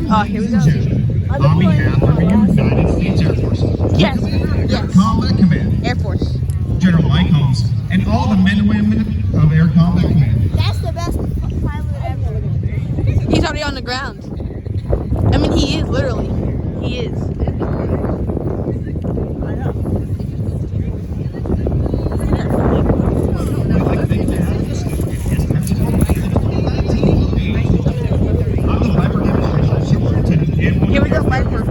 Oh, here we go. On behalf of the United States Air Force, Yes. Air Yes. Combat Command, Air Force. General Mike Holmes, and all the men and women of Air Combat Command. That's the best pilot ever. He's already on the ground. I mean, he is literally. He is. Here we go, Viper. He's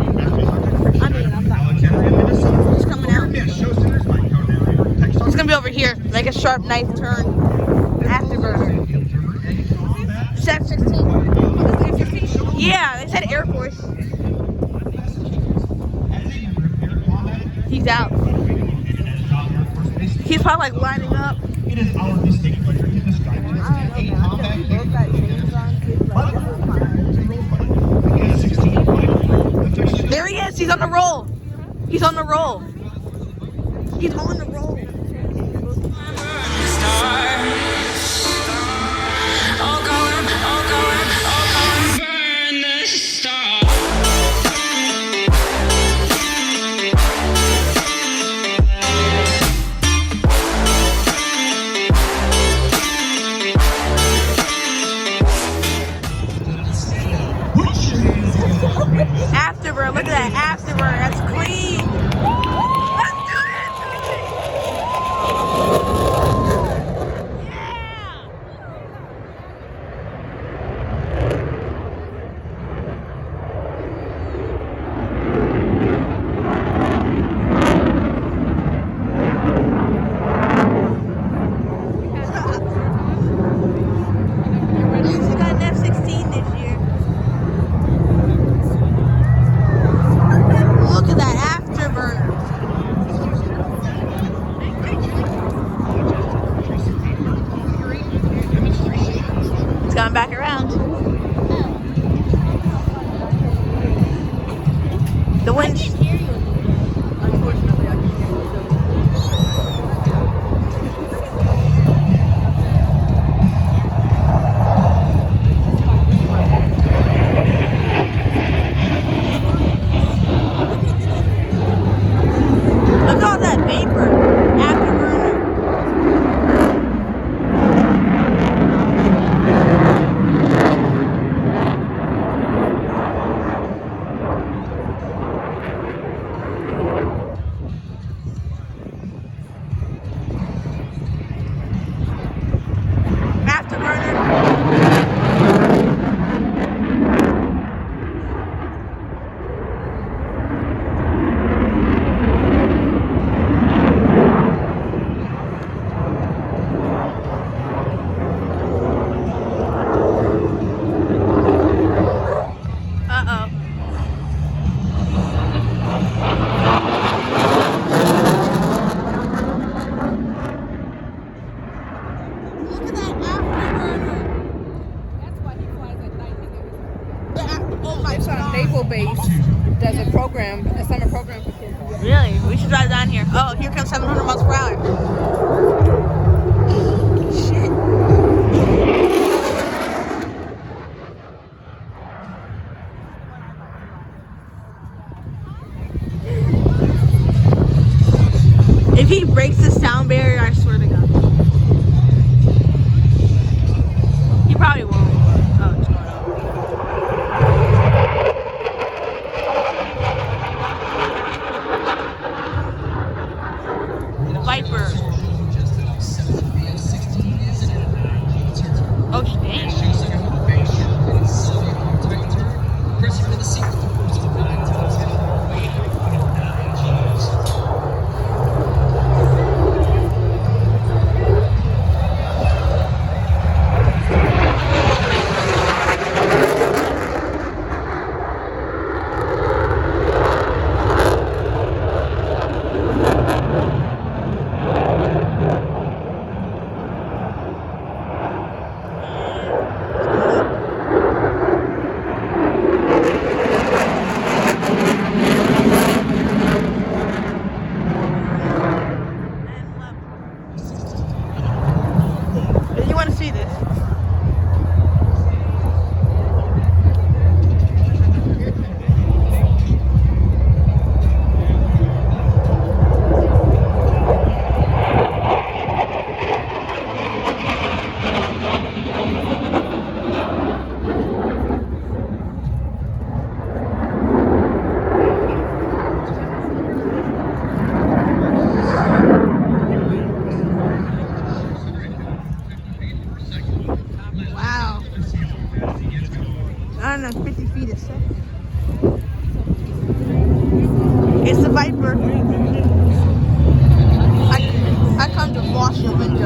coming out. He's gonna be over here. Make a sharp knife turn. Afterburner. Set 16. Yeah, they said Air Force. He's out. He's probably like lining up. It is our distinct pleasure to describe you as a combat There he is. He's on the roll. He's on the roll. He's on the roll. Afterburn. Look at that afterburn. That's clean. Let's do it. He's got an F-16 this year. Look at that afterburner. It's gone back around. The wind. Look at all that vapor. Afterburner. Uh-oh. Look at that afterburner. That's why he flies at night. Oh my It's on a naval base. Does a program, a summer program for kids. Really? We should drive down here. Oh, here comes 700 miles per hour. Shit. If he breaks the sound barrier, I swear to God. He probably won't. Oh, it's going up. Viper.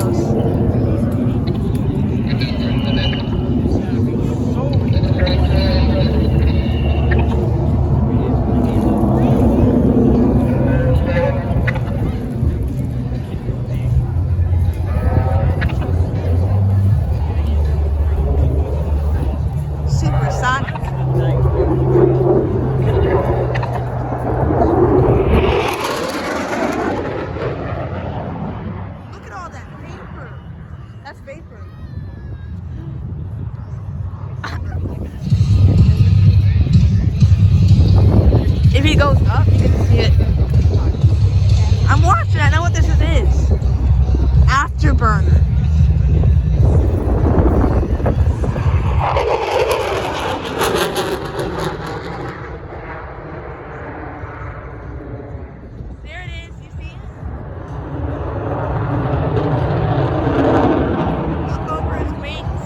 windows. Supersonic. Look at all that vapor. That's vapor. If he goes up, you can see it. I'm watching. I know what this is. Afterburner. There it is. You see it? Look over his wings.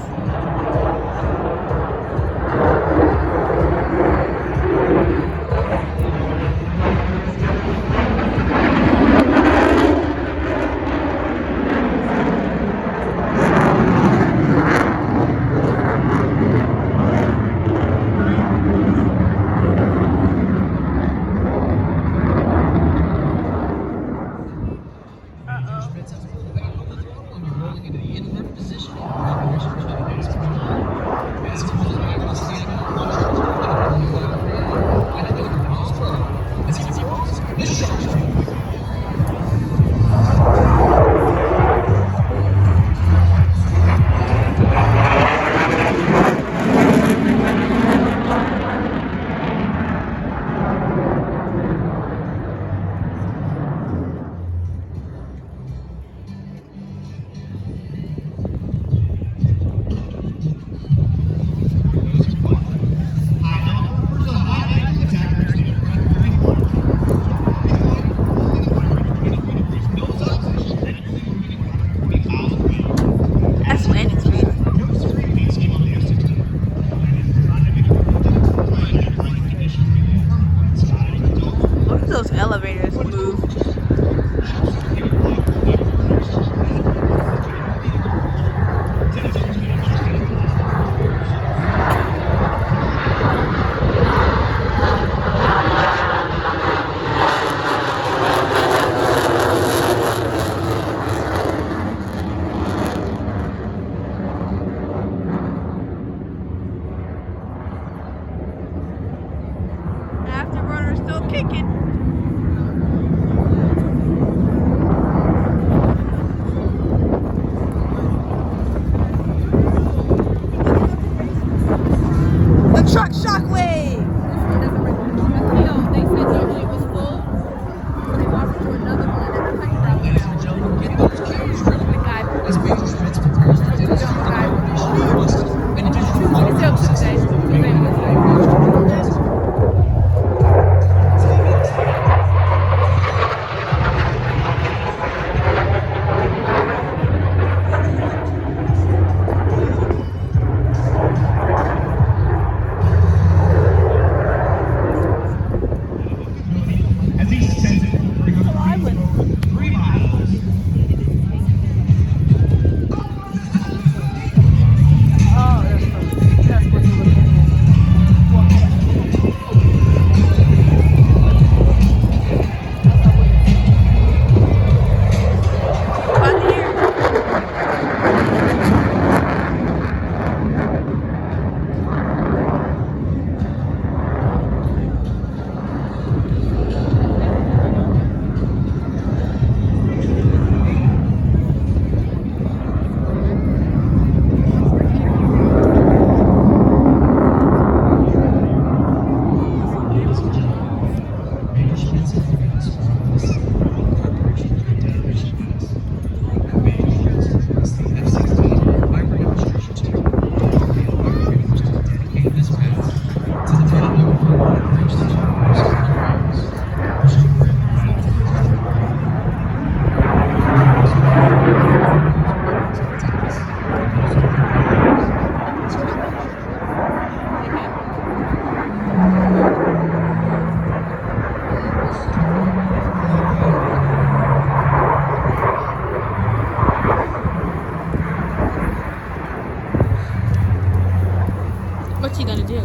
What's he gonna do?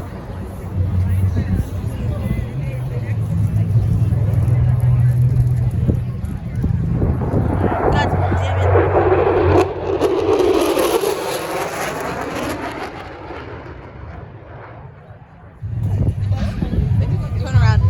God damn it. Turn around.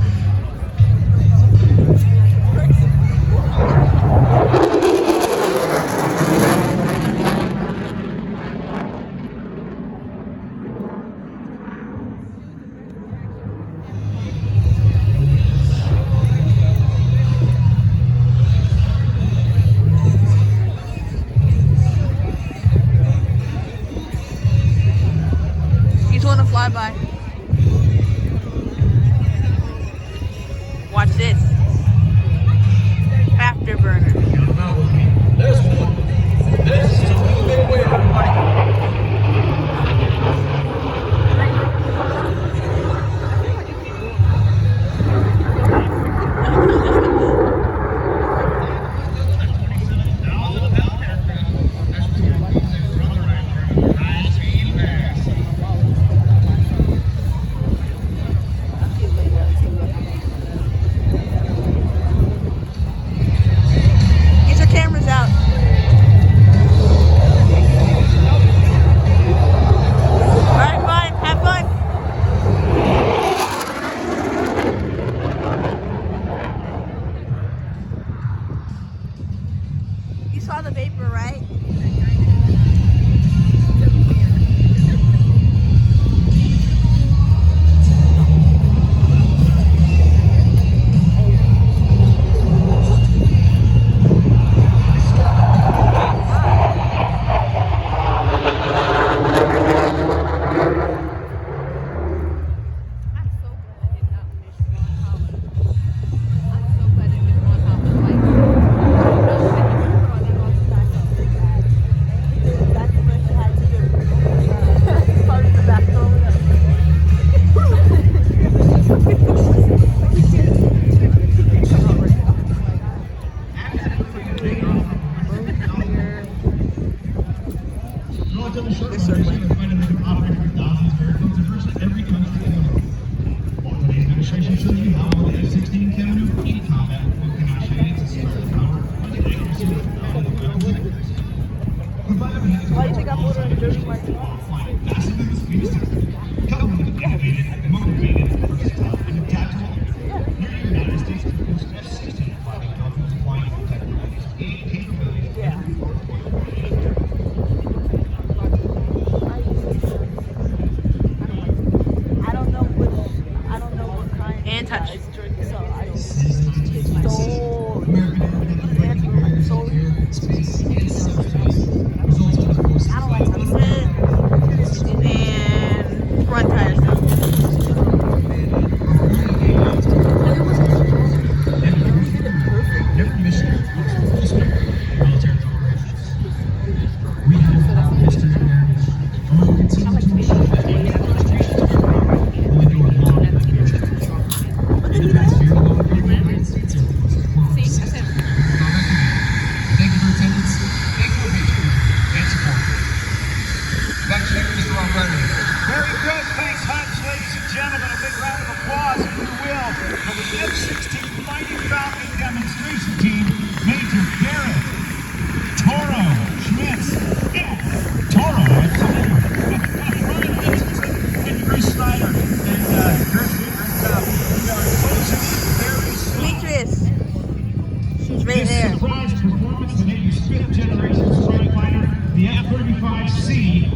You just want to fly by. Watch this. Afterburner. There's one. This is a little bit weird, everybody. Get your cameras out. Alright, fine. Have fun. You saw the vapor, right? Why do you think I'm ordering a dirty white I don't know what kind. And touch. So I don't And front tires down. Very good. Thanks, Hans, ladies and gentlemen. A big round of applause, if you will, for the F-16 Fighting Falcon demonstration team, Major Garrett Toro Schmitz. Toro, Ryan Richardson, and Chris Snyder. And Chris, great job. We are closing very soon. Demetrius. She's right This there. surprise performance, the Navy's fifth generation strike fighter, the F-35C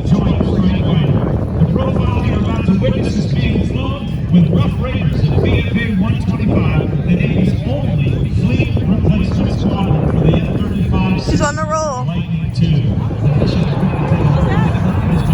Joint Strike Fighter. The profile you're about to witness is being flown with Rough Raiders of the VFA 125, the Navy's only fleet replacement squadron for the F-35C. She's on the roll. Lightning II. The mission is to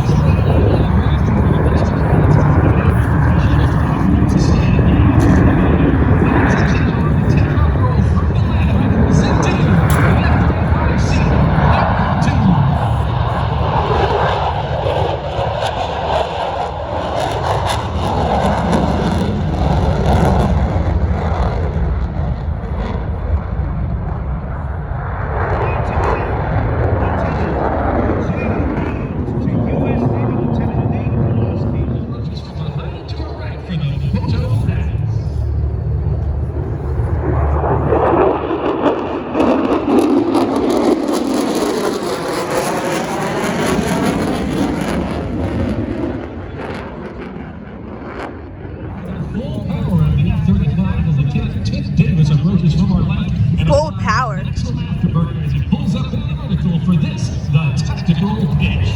controlled pitch.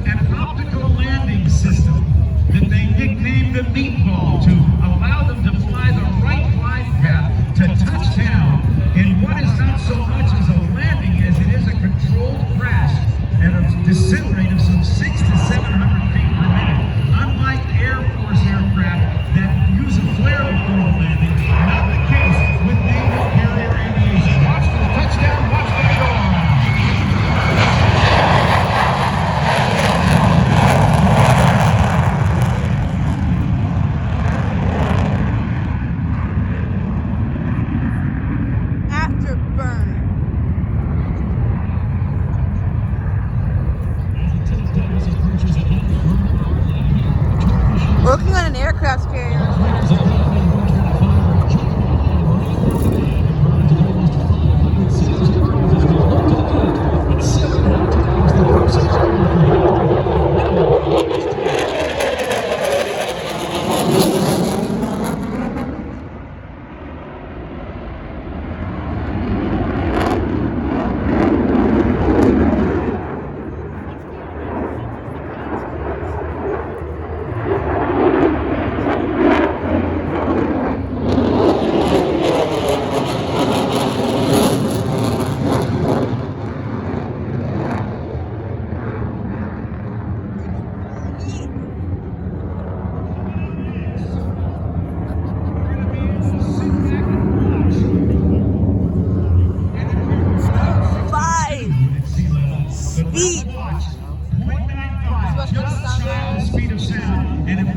An optical landing system that they nicknamed the Meatball to allow them to fly the right glide path to touchdown in what is not so much as a landing as it is a controlled crash at a descent rate of some 600 to 700 feet per minute. Unlike Air Force aircraft that use a flare before a landing, not the case with naval carrier aviation. Watch the touchdown, watch the go around. Working on an aircraft carrier.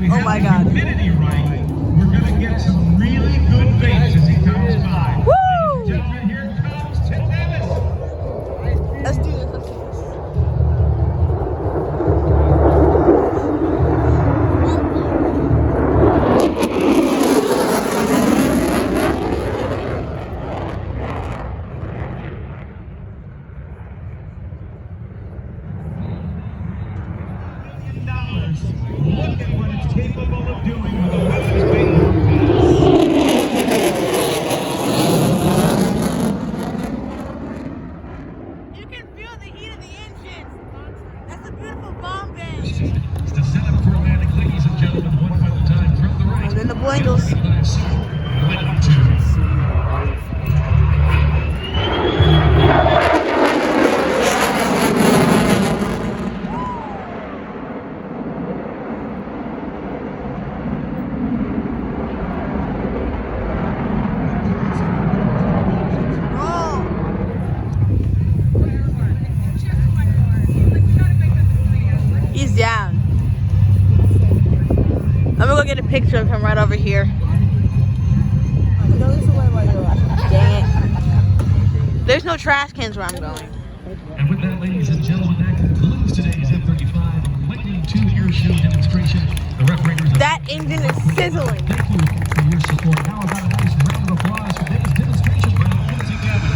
Oh my God. Humidity right, we're going to get some really good baits as he comes by. Woo! Gentlemen, here comes Tim Davis. Let's do this. Let's do this. Look at what it's capable of doing with a weapons bait. You can feel the heat of the engine. That's a beautiful bomb bay. It's the setup for a landing, ladies and gentlemen, one final time from the right. And then the Boingles. He's down. I'm gonna go get a picture of him right over here. Dang it. There's no trash cans where I'm going. And with that, ladies and gentlemen, that concludes today's F-35 Lightning II air show demonstration. The referees are That engine is sizzling. Thank you for your support. How about a nice round of applause for today's demonstration for Lindsay Gavin.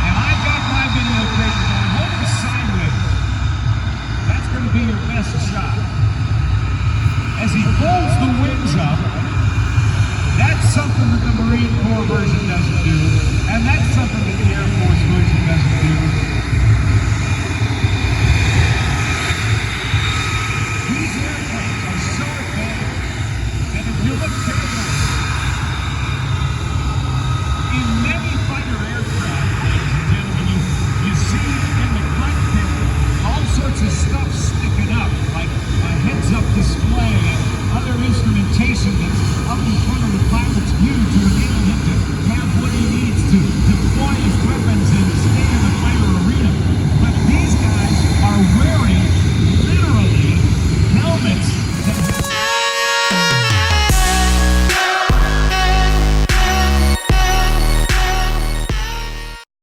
And I've got my video taken on. Hold the sideways. That's going to be your best shot. As he pulls the wings up, that's something that the Marine Corps version doesn't do.